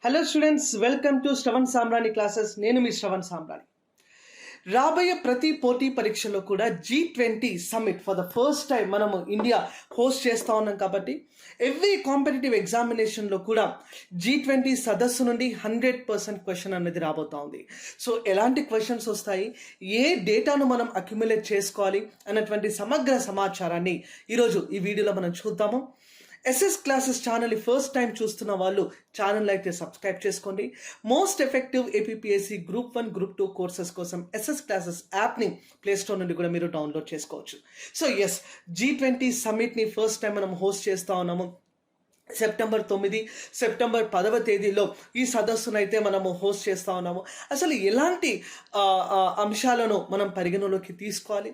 Hello students, welcome to Shravan Samrani classes. నేను మీ శ్రవణ్ సామ్రాణి. రాబోయే ప్రతి పోటీ పరీక్షలో కూడా G20 summit for the first time మనము ఇండియా హోస్ట్ చేస్తూ ఉన్నాం. కాబట్టి ఎవ్రీ కాంపిటేటివ్ ఎగ్జామినేషన్లో కూడా G20 సదస్సు నుండి 100% క్వశ్చన్ అనేది రాబోతూ ఉంది. సో ఎలాంటి క్వశ్చన్స్ వస్తాయి, ఏ డేటాను మనం అక్యుములేట్ చేసుకోవాలి అన్నటువంటి సమగ్ర సమాచారాన్ని ఈరోజు ఈ వీడియోలో మనం చూద్దాము. ఎస్ఎస్ క్లాసెస్ ఛానల్ని ఫస్ట్ టైం చూస్తున్న వాళ్ళు ఛానల్ అయితే సబ్స్క్రైబ్ చేసుకోండి. Most effective APPSC group 1, group 2 courses కోసం ఎస్ఎస్ క్లాసెస్ యాప్ని ప్లేస్టోర్ నుండి కూడా మీరు డౌన్లోడ్ చేసుకోవచ్చు. సో ఎస్, G20 సమ్మిట్ని ఫస్ట్ టైం మనం హోస్ట్ చేస్తూ ఉన్నాము. సెప్టెంబర్ 9, సెప్టెంబర్ 10వ తేదీలో ఈ సదస్సును అయితే మనము హోస్ట్ చేస్తూ ఉన్నాము. అసలు ఎలాంటి అంశాలను మనం పరిగణలోకి తీసుకోవాలి,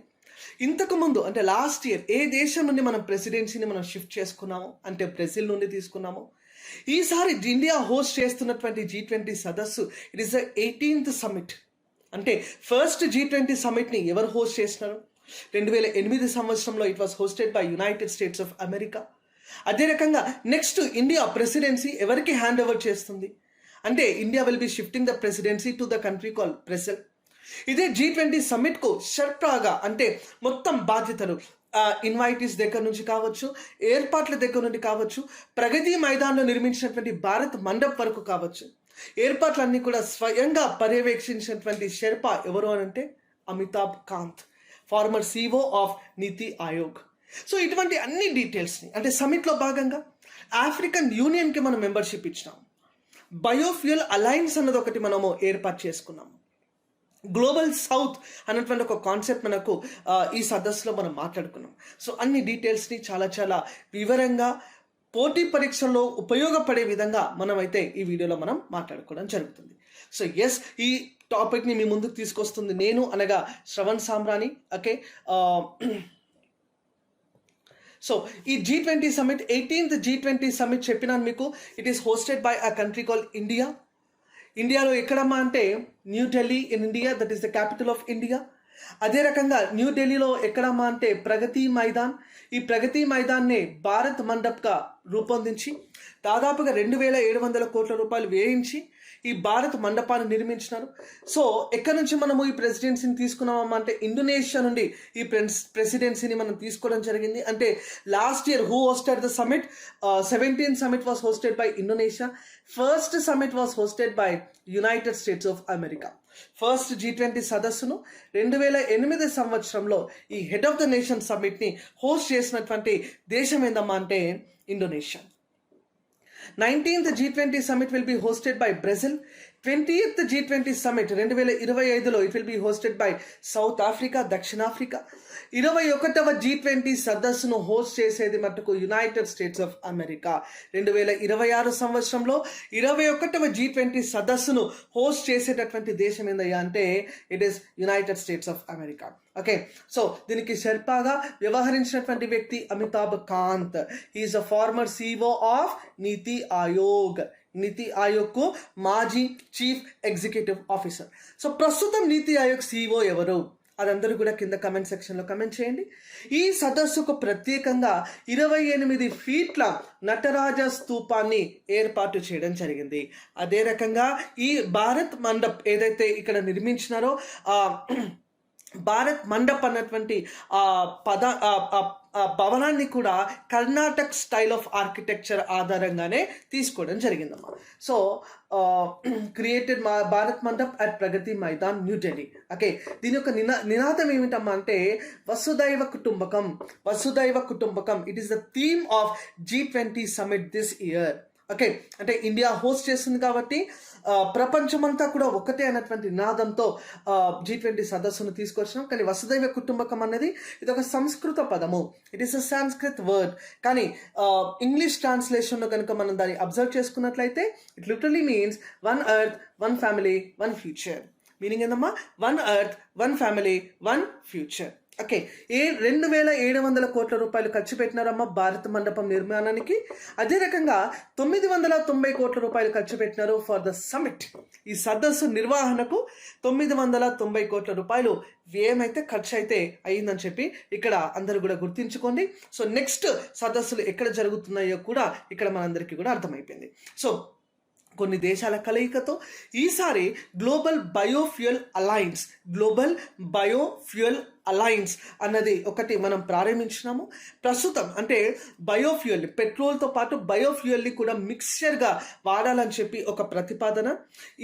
ఇంతకుముందు అంటే లాస్ట్ ఇయర్ ఏ దేశం నుండి మనం ప్రెసిడెన్సీని మనం షిఫ్ట్ చేసుకున్నాము అంటే బ్రెజిల్ నుండి తీసుకున్నాము. ఈసారి ఇండియా హోస్ట్ చేస్తున్నటువంటి G20 సదస్సు it is the 18th summit. అంటే ఫస్ట్ G20 సమ్మిట్ని ఎవరు హోస్ట్ చేసినారు? 2008 సంవత్సరంలో it was hosted by United States of America. అదే రకంగా నెక్స్ట్ ఇండియా ప్రెసిడెన్సీ ఎవరికి హ్యాండ్ ఓవర్ చేస్తుంది అంటే India will be shifting the presidency to the country call Brazil. ఇదే G20 సమ్మిట్కు షర్ప్రాగా అంటే మొత్తం బాధ్యతలు ఇన్వైటీస్ దగ్గర నుంచి కావచ్చు, ఏర్పాట్ల దగ్గర నుండి కావచ్చు, ప్రగతి మైదానంలో నిర్మించినటువంటి భారత్ మండప్ వరకు కావచ్చు, ఏర్పాట్లన్నీ కూడా స్వయంగా పర్యవేక్షించినటువంటి షెర్పా ఎవరు అంటే Amitabh Kant, former CEO of NITI Aayog. So ఇటువంటి అన్ని డీటెయిల్స్ని అంటే సమ్మిట్లో భాగంగా ఆఫ్రికన్ యూనియన్కి మనం మెంబర్షిప్ ఇచ్చినాం. బయోఫ్యూయల్ అలయన్స్ అన్నది ఒకటి మనము ఏర్పాటు చేసుకున్నాము. గ్లోబల్ సౌత్ అన్నటువంటి ఒక కాన్సెప్ట్ మనకు ఈ సదస్సులో మనం మాట్లాడుకున్నాం. సో అన్ని డీటెయిల్స్ని చాలా వివరంగా పోటీ పరీక్షల్లో ఉపయోగపడే విధంగా మనమైతే ఈ వీడియోలో మనం మాట్లాడుకోవడం జరుగుతుంది. సో ఎస్, ఈ టాపిక్ని మీ ముందుకు తీసుకొస్తుంది నేను అనగా శ్రవణ్ సామ్రాణి. ఓకే, సో ఈ G20 summit 18th G20 summit చెప్పినాను మీకు. It is hosted by a country call India. ఇండియాలో ఎక్కడమ్మా అంటే New Delhi in India, that is the capital of India. అదే రకంగా న్యూఢిల్లీలో ఎక్కడమ్మా అంటే ప్రగతి మైదాన్. ఈ ప్రగతి మైదాన్నే భారత్ మండప్గా రూపొందించి దాదాపుగా 2700 కోట్ల రూపాయలు వేయించి ఈ భారత్ మండపాన్ని నిర్మించినారు. సో ఎక్కడి నుంచి మనము ఈ ప్రెసిడెన్సీని తీసుకున్నామమ్మా అంటే ఇండోనేషియా నుండి ఈ ప్రెసిడెన్సీని మనం తీసుకోవడం జరిగింది. అంటే last year who hosted the summit? 17th summit was hosted by Indonesia. First summit was hosted by United States of America. First G20 సదస్సును 2008 సంవత్సరంలో ఈ హెడ్ ఆఫ్ ద నేషన్ సమ్మిట్ని హోస్ట్ చేసినటువంటి దేశం ఏందమ్మా అంటే Indonesia. 19th G20 summit will be hosted by Brazil. 20th G20 summit 2025లో it will be hosted by South Africa, దక్షిణాఫ్రికా. 21వ G20 సదస్సును హోస్ట్ చేసేది మటుకు యునైటెడ్ స్టేట్స్ ఆఫ్ అమెరికా. 2026 సంవత్సరంలో 21వ G20 సదస్సును హోస్ట్ చేసేటటువంటి దేశం ఏందయ్యా అంటే it is United States of America. Okay, so దీనికి షెర్పాగా వ్యవహరించినటువంటి వ్యక్తి Amitabh Kant. Is a former CEO of NITI Aayog. నీతి ఆయోగ్కు మాజీ చీఫ్ ఎగ్జిక్యూటివ్ ఆఫీసర్. సో ప్రస్తుతం నీతి ఆయోగ్ CEO ఎవరు అదందరూ కూడా కింద కమెంట్ సెక్షన్లో కమెంట్ చేయండి. ఈ సదస్సుకు ప్రత్యేకంగా 28 ఫీట్ల నటరాజ స్తూపాన్ని ఏర్పాటు చేయడం జరిగింది. అదే రకంగా ఈ భారత్ మండప్ ఏదైతే ఇక్కడ నిర్మించినారో భారత్ మండప్ అన్నటువంటి భవనాన్ని కూడా కర్ణాటక్ స్టైల్ ఆఫ్ ఆర్కిటెక్చర్ ఆధారంగానే తీసుకోవడం జరిగిందమ్మా. So created Bharat Mandap at Pragati Maidan, New Delhi. Okay, దీని యొక్క నినాదం ఏమిటమ్మా అంటే Vasudhaiva Kutumbakam. Vasudhaiva Kutumbakam it is the theme of G20 summit this year. Okay, అంటే ఇండియా హోస్ట్ చేస్తుంది కాబట్టి ప్రపంచమంతా కూడా ఒకటే అన్నటువంటి నినాదంతో G20 సదస్సును తీసుకొచ్చినాం. కానీ వసుదైవ కుటుంబకం అనేది ఇది ఒక సంస్కృత పదము, it is a Sanskrit word. కానీ ఇంగ్లీష్ ట్రాన్స్లేషన్లో కనుక మనం దాన్ని అబ్జర్వ్ చేసుకున్నట్లయితే it literally means 1 earth, 1 family, 1 future. Meaning ఏందమ్మా? 1 earth, 1 family, 1 future. ఓకే, 2700 కోట్ల రూపాయలు ఖర్చు పెట్టినారమ్మా భారత మండపం నిర్మాణానికి. అదే రకంగా 990 కోట్ల రూపాయలు ఖర్చు పెట్టినారు ఫర్ ద సమ్మిట్. ఈ సదస్సు నిర్వహణకు 990 కోట్ల రూపాయలు వ్యయం అయితే ఖర్చు అయితే అయ్యిందని చెప్పి ఇక్కడ అందరూ కూడా గుర్తించుకోండి. సో నెక్స్ట్ సదస్సులు ఎక్కడ జరుగుతున్నాయో కూడా ఇక్కడ మనందరికీ కూడా అర్థమైపోయింది. సో కొన్ని దేశాల కలయికతో ఈసారి గ్లోబల్ బయోఫ్యూయల్ అలయన్స్ అన్నది ఒకటి మనం ప్రారంభించినాము. ప్రస్తుతం అంటే బయోఫ్యూయల్ పెట్రోల్తో పాటు బయోఫ్యూయల్ని కూడా మిక్స్చర్గా వాడాలని చెప్పి ఒక ప్రతిపాదన.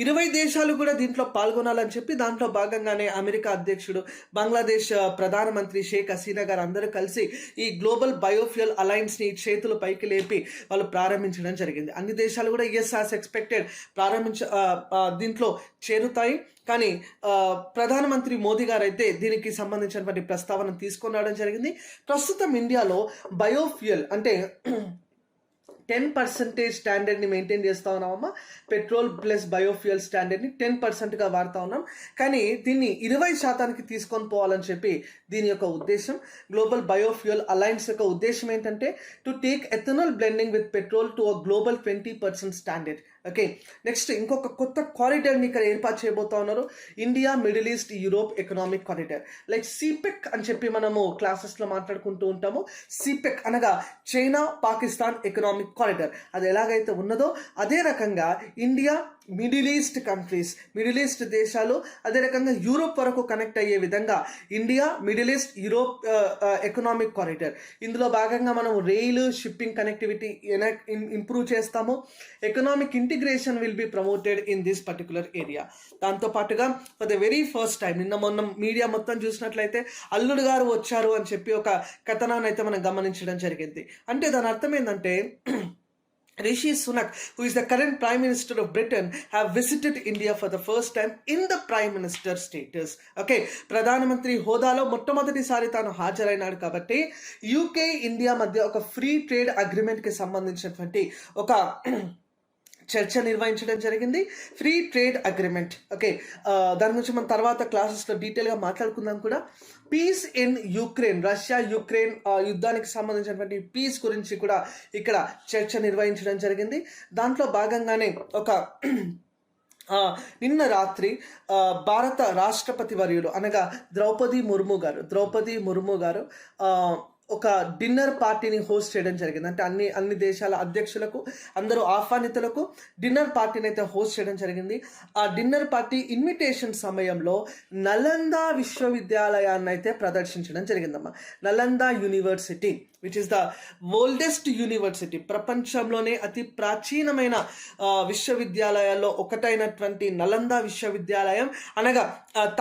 20 దేశాలు కూడా దీంట్లో పాల్గొనాలని చెప్పి దాంట్లో భాగంగానే అమెరికా అధ్యక్షుడు, బంగ్లాదేశ్ ప్రధానమంత్రి షేక్ హసీనా గారు అందరూ కలిసి ఈ గ్లోబల్ బయోఫ్యూయల్ అలయన్స్ని చేతులు పైకి లేపి వాళ్ళు ప్రారంభించడం జరిగింది. అన్ని దేశాలు కూడా యాజ్ ఎక్స్పెక్టెడ్ దీంట్లో చేరుతాయి. కానీ ప్రధానమంత్రి మోదీ గారు అయితే దీనికి సంబంధించినటువంటి ప్రస్తావన తీసుకొని రావడం జరిగింది. ప్రస్తుతం ఇండియాలో బయోఫ్యూయల్ అంటే 10% స్టాండర్డ్ని మెయింటైన్ చేస్తూ ఉన్నామమ్మా. పెట్రోల్ ప్లస్ బయోఫ్యూయల్ స్టాండర్డ్ని 10%గా వాడుతూ ఉన్నాం. కానీ దీన్ని 20% తీసుకొని పోవాలని చెప్పి దీని యొక్క ఉద్దేశం. గ్లోబల్ బయోఫ్యూయల్ అలయన్స్ యొక్క ఉద్దేశం ఏంటంటే to take ethanol blending with petrol to a global 20% standard. Okay, next ఇంకొక కొత్త కారిడార్ని ఇక్కడ ఏర్పాటు చేయబోతా ఉన్నారు. India Middle East Europe economic corridor, like CPEC అని చెప్పి మనము క్లాసెస్లో మాట్లాడుకుంటూ ఉంటాము. సిపెక్ అనగా చైనా పాకిస్తాన్ ఎకనామిక్ కారిడార్. అది ఎలాగైతే ఉన్నదో అదే రకంగా India Middle East countries, Middle East దేశాలు, అదే రకంగా యూరోప్ వరకు కనెక్ట్ అయ్యే విధంగా India Middle East Europe economic corridor. ఇందులో భాగంగా మనం రైలు షిప్పింగ్ కనెక్టివిటీ ఇంప్రూవ్ చేస్తాము. Economic integration will be promoted in this particular area. దాంతోపాటుగా for the very first time మొన్న మీడియా మొత్తం చూసినట్లయితే అల్లుడు గారు వచ్చారు అని చెప్పి ఒక కథనాన్ని అయితే మనం గమనించడం జరిగింది. అంటే దాని అర్థం ఏంటంటే Rishi Sunak, who is the current Prime Minister of Britain, have visited India for the first time in the Prime Minister status. Okay, ప్రధానమంత్రి హోదాలో మొట్టమొదటిసారి తాను హాజరైనాడు కాబట్టి యూకే ఇండియా మధ్య ఒక ఫ్రీ ట్రేడ్ అగ్రిమెంట్కి సంబంధించినటువంటి ఒక చర్చ నిర్వహించడం జరిగింది. Free trade agreement. ఓకే, దాని గురించి మనం తర్వాత క్లాసెస్లో డీటెయిల్గా మాట్లాడుకుందాం కూడా. Peace in Ukraine, Russia Ukraine యుద్ధానికి సంబంధించినటువంటి పీస్ గురించి కూడా ఇక్కడ చర్చ నిర్వహించడం జరిగింది. దాంట్లో భాగంగానే ఒక నిన్న రాత్రి భారత రాష్ట్రపతి వర్యులు అనగా ద్రౌపది ముర్ము గారు ఒక డిన్నర్ పార్టీని హోస్ట్ చేయడం జరిగింది. అంటే అన్ని దేశాల అధ్యక్షులకు, అందరూ ఆహ్వానితులకు డిన్నర్ పార్టీని అయితే హోస్ట్ చేయడం జరిగింది. ఆ డిన్నర్ పార్టీ ఇన్విటేషన్ సమయంలో నలంద విశ్వవిద్యాలయాన్ని అయితే ప్రదర్శించడం జరిగిందమ్మా. Nalanda university, which is the oldest university, ప్రపంచంలోనే అతి ప్రాచీనమైన విశ్వవిద్యాలయాల్లో ఒకటైనటువంటి నలంద విశ్వవిద్యాలయం అనగా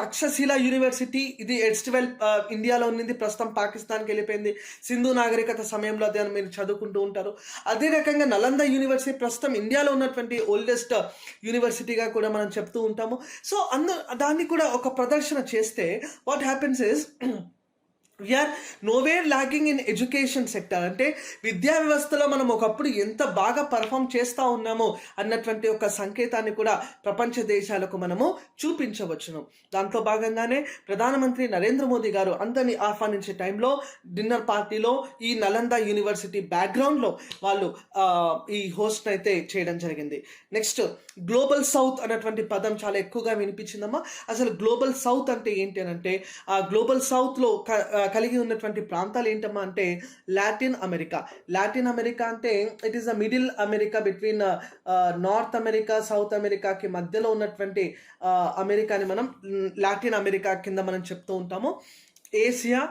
తక్షశిల యూనివర్సిటీ. ఇది ఎడ్స్టివెల్ ఇండియాలో ఉన్నది, ప్రస్తుతం పాకిస్తాన్కి వెళ్ళిపోయింది. సింధు నాగరికత సమయంలో అదే మీరు చదువుకుంటూ ఉంటారు. అదే రకంగా నలంద యూనివర్సిటీ ప్రస్తుతం ఇండియాలో ఉన్నటువంటి ఓల్డెస్ట్ యూనివర్సిటీగా కూడా మనం చెప్తూ ఉంటాము. సో దాన్ని కూడా ఒక ప్రదర్శన చేస్తే what happens is we're nowhere lagging in education sector. అంటే విద్యా వ్యవస్థలో మనం ఒకప్పుడు ఎంత బాగా పర్ఫామ్ చేస్తూ ఉన్నామో అన్నటువంటి ఒక సంకేతాన్ని కూడా ప్రపంచ దేశాలకు మనము చూపించవచ్చును. దాంట్లో భాగంగానే ప్రధానమంత్రి నరేంద్ర మోదీ గారు అందరినీ ఆహ్వానించే టైంలో డిన్నర్ పార్టీలో ఈ నలంద యూనివర్సిటీ బ్యాక్గ్రౌండ్లో వాళ్ళు ఈ హోస్ట్ అయితే చేయడం జరిగింది. నెక్స్ట్ గ్లోబల్ సౌత్ అన్నటువంటి పదం చాలా ఎక్కువగా వినిపించిందమ్మా. అసలు గ్లోబల్ సౌత్ అంటే ఏంటి అని అంటే ఆ గ్లోబల్ సౌత్లో కలిగి ఉన్నటువంటి ప్రాంతాలు ఏంటమ్మా అంటే లాటిన్ అమెరికా అంటే it is the middle America between north America south అమెరికాకి మధ్యలో ఉన్నటువంటి అమెరికాని మనం లాటిన్ అమెరికా కింద మనం చెప్తూ ఉంటాము. ఏసియా,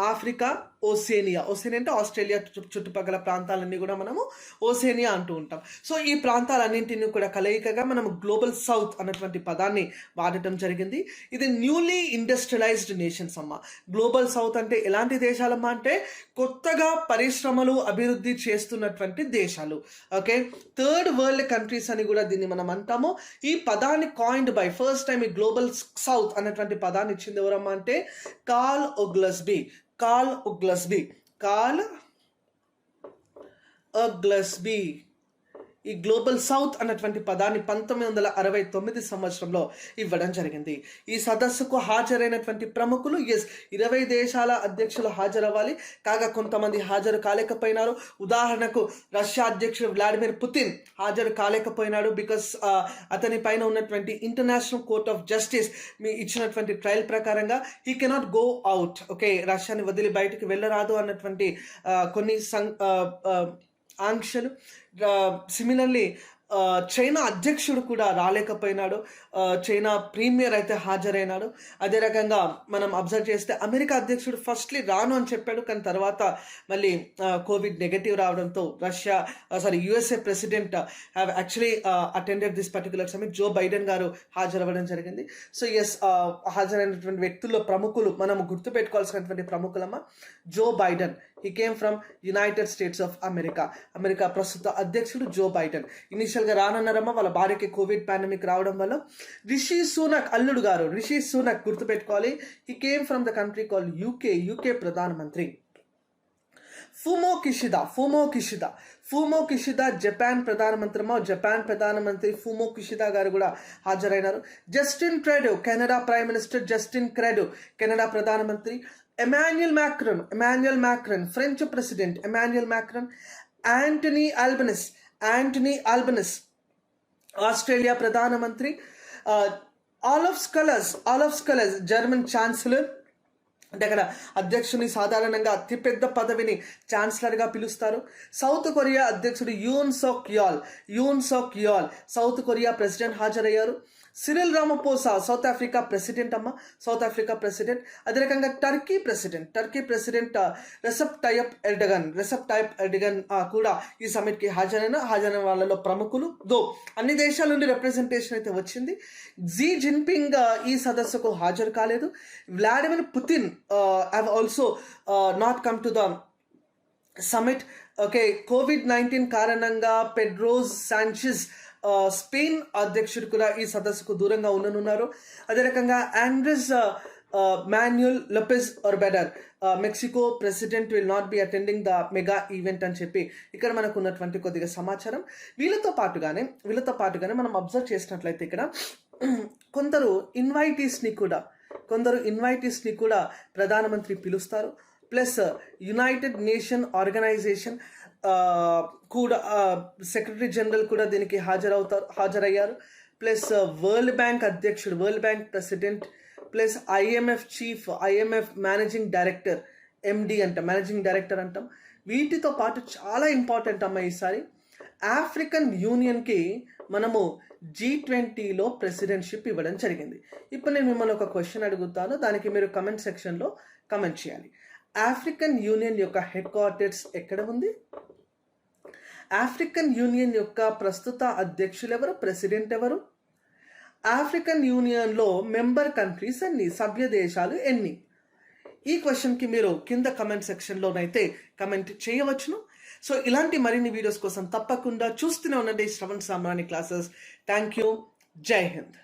ఆఫ్రికా, ఓసేనియా అంటే ఆస్ట్రేలియా చుట్టుపక్కల ప్రాంతాలన్నీ కూడా మనము ఓసేనియా అంటూ ఉంటాం. సో ఈ ప్రాంతాలన్నింటినీ కూడా కలయికగా మనం గ్లోబల్ సౌత్ అన్నటువంటి పదాన్ని వాడటం జరిగింది. ఇది న్యూలీ ఇండస్ట్రియలైజ్డ్ నేషన్స్ అమ్మ. గ్లోబల్ సౌత్ అంటే ఎలాంటి దేశాలమ్మా అంటే కొత్తగా పరిశ్రమలు అభివృద్ధి చేస్తున్నటువంటి దేశాలు. ఓకే, థర్డ్ వరల్డ్ కంట్రీస్ అని కూడా దీన్ని మనం అంటాము. ఈ పదాన్ని కాయిన్డ్ బై ఫస్ట్ టైం ఈ గ్లోబల్ సౌత్ అన్నటువంటి పదాన్ని ఇచ్చింది ఎవరమ్మా అంటే కార్ల్ ఒగ్లస్బీ. ఈ గ్లోబల్ సౌత్ అన్నటువంటి పదాన్ని 1969 సంవత్సరంలో ఇవ్వడం జరిగింది. ఈ సదస్సుకు హాజరైనటువంటి ప్రముఖులు 20 దేశాల అధ్యక్షులు హాజరవ్వాలి. కాగా కొంతమంది హాజరు కాలేకపోయినారు. ఉదాహరణకు రష్యా అధ్యక్షుడు వ్లాడిమిర్ పుతిన్ హాజరు కాలేకపోయినాడు. బికాస్ అతని పైన ఉన్నటువంటి ఇంటర్నేషనల్ కోర్ట్ ఆఫ్ జస్టిస్ ఇచ్చినటువంటి ట్రయల్ ప్రకారంగా he cannot go out. Okay, రష్యాని వదిలి బయటికి వెళ్ళరాదు అన్నటువంటి కొన్ని ఆంక్షలు. సిమిలర్లీ చైనా అధ్యక్షుడు కూడా రాలేకపోయినాడు. చైనా ప్రీమియర్ అయితే హాజరైనాడు. అదే రకంగా మనం అబ్జర్వ్ చేస్తే అమెరికా అధ్యక్షుడు ఫస్ట్‌లీ రాను అని చెప్పాడు. కానీ తర్వాత మళ్ళీ కోవిడ్ నెగెటివ్ రావడంతో USA president have actually attended this particular summit. Joe Biden గారు హాజరవ్వడం జరిగింది. సో హాజరైనటువంటి వ్యక్తుల్లో ప్రముఖులు మనం గుర్తుపెట్టుకోవాల్సినటువంటి ప్రముఖులమ్మ. Joe Biden, he came from United States of America. America ప్రస్తుత అధ్యక్షుడు జో బైడెన్. ఇనిషియల్గా రానన్నారమ్మ, వాళ్ళ భార్యకి కోవిడ్ పాండమిక్ రావడం వల్ల. రిషి సూనక్ అల్లుడు గారు, రిషి సూనక్ గుర్తుపెట్టుకోవాలి, he came from the country call UK ప్రధానమంత్రి. ఫూమో కిషిదా జపాన్ ప్రధానమంత్రి ఫూమో కిషిదా గారు కూడా హాజరైనారు. Justin Trudeau, Canada prime minister Justin Trudeau, Canada ప్రధానమంత్రి. Emmanuel Macron, French president Emmanuel Macron. Anthony Albanese, Australia ప్రధానమంత్రి. Olaf Scholz, German chancellor. అంటే అక్కడ అధ్యక్షుని సాధారణంగా అతిపెద్ద పదవిని ఛాన్సలర్గా పిలుస్తారు. సౌత్ కొరియా అధ్యక్షుడు Yoon Suk Yeol, South Korea president హాజరయ్యారు. Cyril Ramaphosa, South Africa president. అదే రకంగా టర్కీ ప్రెసిడెంట్ రెసెప్ టయప్ ఎర్డగన్ కూడా ఈ సమిట్కి హాజరైన వాళ్ళలో ప్రముఖులు. అన్ని దేశాల నుండి రిప్రజెంటేషన్ అయితే వచ్చింది. జీ జిన్పింగ్ ఈ సదస్సుకు హాజరు కాలేదు. Vladimir Putin have also not come to the summit. Okay, COVID-19 కారణంగా పెడ్రోస్ సాంచెజ్ స్పెయిన్ అధ్యక్షుడు కూడా ఈ సదస్సుకు దూరంగా ఉండనున్నారు. అదే రకంగా Andres Manuel Lopez Obrador, Mexico president will not be attending the mega event అని చెప్పి ఇక్కడ మనకు ఉన్నటువంటి కొద్దిగా సమాచారం. వీళ్ళతో పాటుగానే మనం అబ్జర్వ్ చేసినట్లయితే ఇక్కడ కొందరు ఇన్వైటీస్ని కూడా ప్రధానమంత్రి పిలుస్తారు. ప్లస్ యునైటెడ్ నేషన్ ఆర్గనైజేషన్ కూడా సెక్రటరీ జనరల్ కూడా దీనికి హాజరయ్యారు. Plus world bank president, plus IMF managing director, managing director అంటాం. వీటితో పాటు చాలా ఇంపార్టెంట్ అమ్మ ఈసారి ఆఫ్రికన్ యూనియన్కి మనము G20లో ప్రెసిడెంట్షిప్ ఇవ్వడం జరిగింది. ఇప్పుడు నేను మిమ్మల్ని ఒక క్వశ్చన్ అడుగుతాను, దానికి మీరు కమెంట్ సెక్షన్లో కమెంట్ చేయాలి. ఆఫ్రికన్ యూనియన్ యొక్క హెడ్ క్వార్టర్స్ ఎక్కడ ఉంది? ఆఫ్రికన్ యూనియన్ యొక్క ప్రస్తుత అధ్యక్షులు ఎవరు? ప్రెసిడెంట్ ఎవరు? ఆఫ్రికన్ యూనియన్లో మెంబర్ కంట్రీస్ ఎన్ని? సభ్య దేశాలు ఎన్ని? ఈ క్వశ్చన్కి మీరు కింద కమెంట్ సెక్షన్లోనైతే కమెంట్ చేయవచ్చును. సో ఇలాంటి మరిన్ని వీడియోస్ కోసం తప్పకుండా చూస్తూనే ఉండండి Shravan Samrani classes. Thank you. జై హింద్.